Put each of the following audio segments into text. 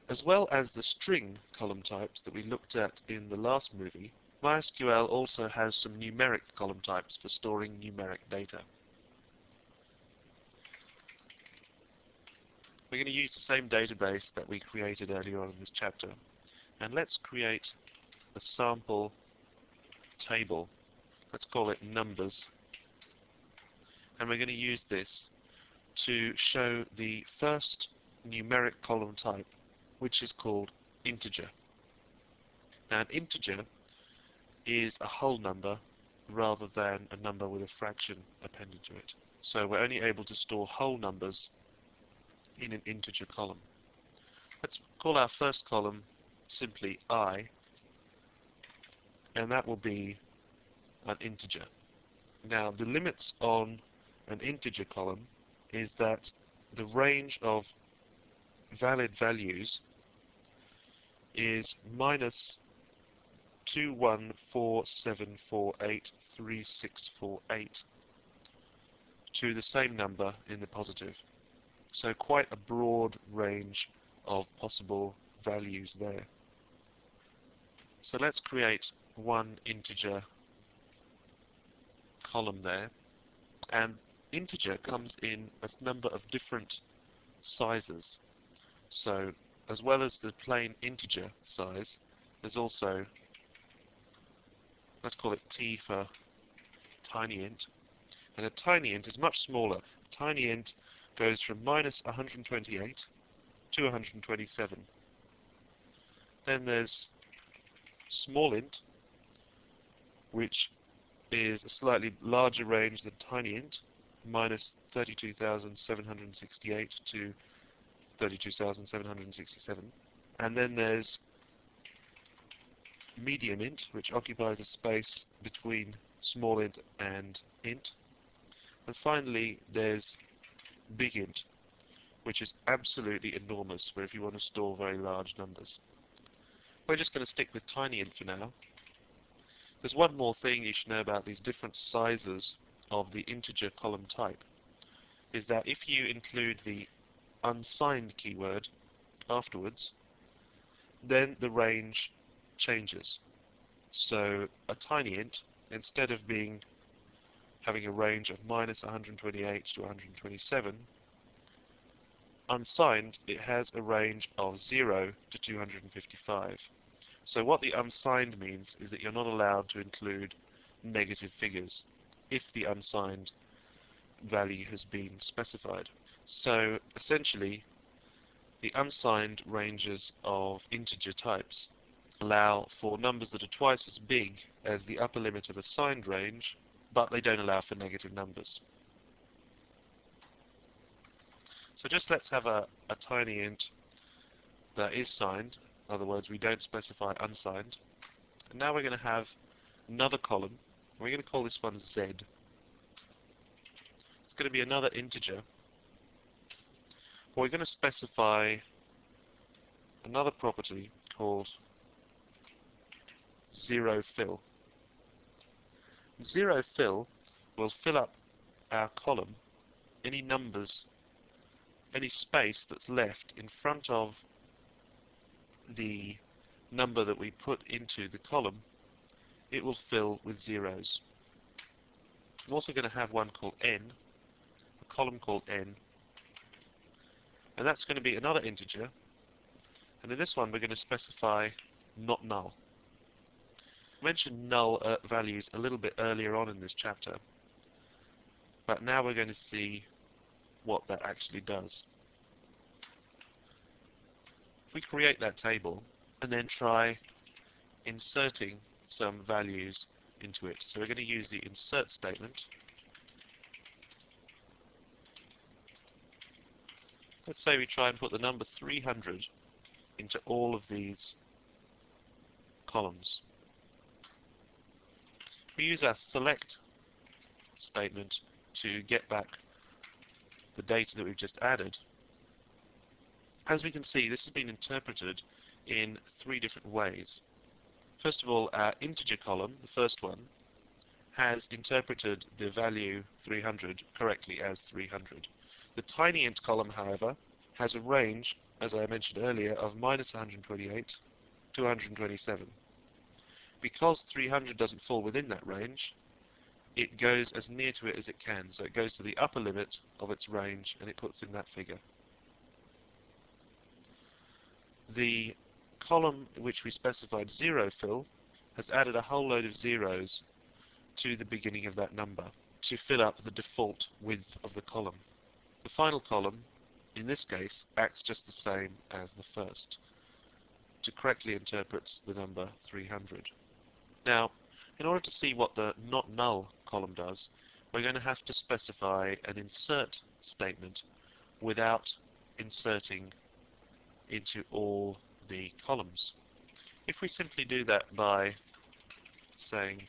As well as the string column types that we looked at in the last movie, MySQL also has some numeric column types for storing numeric data. We're going to use the same database that we created earlier on in this chapter. And let's create a sample table. Let's call it numbers. And we're going to use this to show the first numeric column type, which is called integer. Now, an integer is a whole number rather than a number with a fraction appended to it. So we're only able to store whole numbers in an integer column. Let's call our first column simply I, and that will be an integer. Now, the limits on an integer column is that the range of valid values is minus 2147483648 to the same number in the positive. So quite a broad range of possible values there. So let's create one integer column there, and integer comes in a number of different sizes. So as well as the plain integer size, there's also, let's call it T for tiny int, and a tiny int is much smaller. A tiny int goes from minus 128 to 127. Then there's small int, which is a slightly larger range than tiny int, minus 32,768 to 32,767. And then there's medium int, which occupies a space between small int and int. And finally, there's big int, which is absolutely enormous, where if you want to store very large numbers. We're just going to stick with tiny int for now. There's one more thing you should know about these different sizes of the integer column type, is that if you include the unsigned keyword afterwards, then the range changes. So a tiny int, instead of having a range of minus 128 to 127, unsigned, it has a range of 0 to 255. So what the unsigned means is that you're not allowed to include negative figures if the unsigned value has been specified. So essentially, the unsigned ranges of integer types allow for numbers that are twice as big as the upper limit of a signed range, but they don't allow for negative numbers. So just let's have a tiny int that is signed. In other words, we don't specify unsigned. And now we're going to have another column. We're going to call this one Z. It's going to be another integer. We're going to specify another property called zero fill. Zero fill will fill up our column, any numbers, any space that's left in front of the number that we put into the column, it will fill with zeros. I'm also going to have one called n, a column called n, and that's going to be another integer, and in this one we're going to specify not null. I mentioned null values a little bit earlier on in this chapter, but now we're going to see what that actually does. If we create that table and then try inserting some values into it. So we're going to use the insert statement. Let's say we try and put the number 300 into all of these columns. We use our select statement to get back the data that we've just added. As we can see, this has been interpreted in three different ways. First of all, our integer column, the first one, has interpreted the value 300 correctly as 300. The tiny int column, however, has a range, as I mentioned earlier, of -128 to 127. Because 300 doesn't fall within that range, it goes as near to it as it can. So it goes to the upper limit of its range and it puts in that figure. The column which we specified 0 fill has added a whole load of zeros to the beginning of that number to fill up the default width of the column. The final column, in this case, acts just the same as the first, to correctly interpret the number 300. Now, in order to see what the not null column does, we're going to have to specify an insert statement without inserting into all the columns. If we simply do that by saying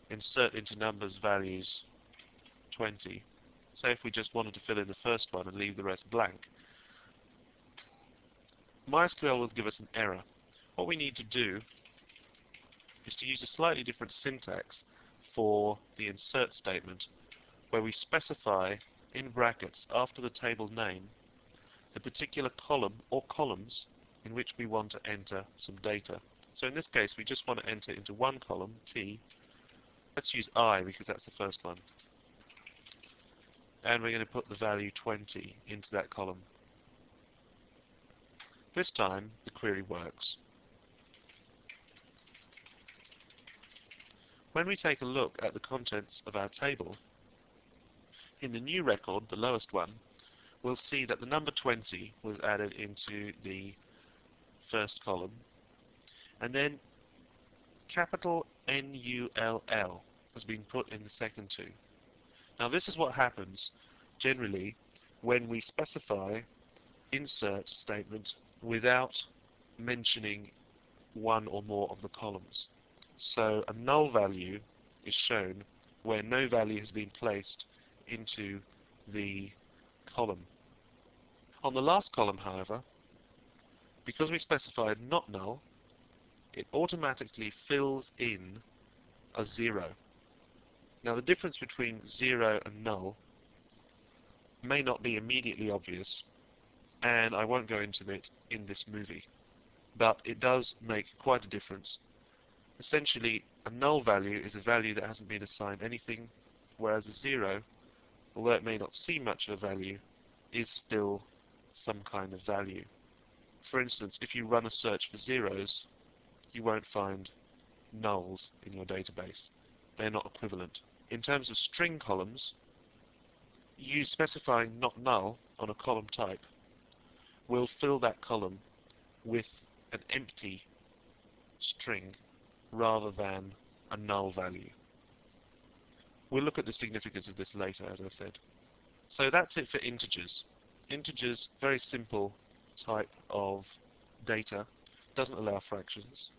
insert into numbers values 20, say if we just wanted to fill in the first one and leave the rest blank, MySQL will give us an error. What we need to do is to use a slightly different syntax for the insert statement, where we specify in brackets after the table name the particular column or columns in which we want to enter some data. So in this case we just want to enter into one column, T. Let's use I because that's the first one. And we're going to put the value 20 into that column. This time the query works. When we take a look at the contents of our table, in the new record, the lowest one, we'll see that the number 20 was added into the first column, and then capital NULL has been put in the second two. Now this is what happens generally when we specify insert statement without mentioning one or more of the columns. So a null value is shown where no value has been placed into the column. On the last column, however, because we specified not null, it automatically fills in a 0. Now the difference between 0 and null may not be immediately obvious, and I won't go into it in this movie, but it does make quite a difference. Essentially, a null value is a value that hasn't been assigned anything, whereas a 0, although it may not seem much of a value, is still some kind of value. For instance, if you run a search for zeros, you won't find nulls in your database. They're not equivalent. In terms of string columns, you specifying not null on a column type will fill that column with an empty string rather than a null value. We'll look at the significance of this later, as I said. So that's it for integers. Integers, very simple type of data, doesn't allow fractions.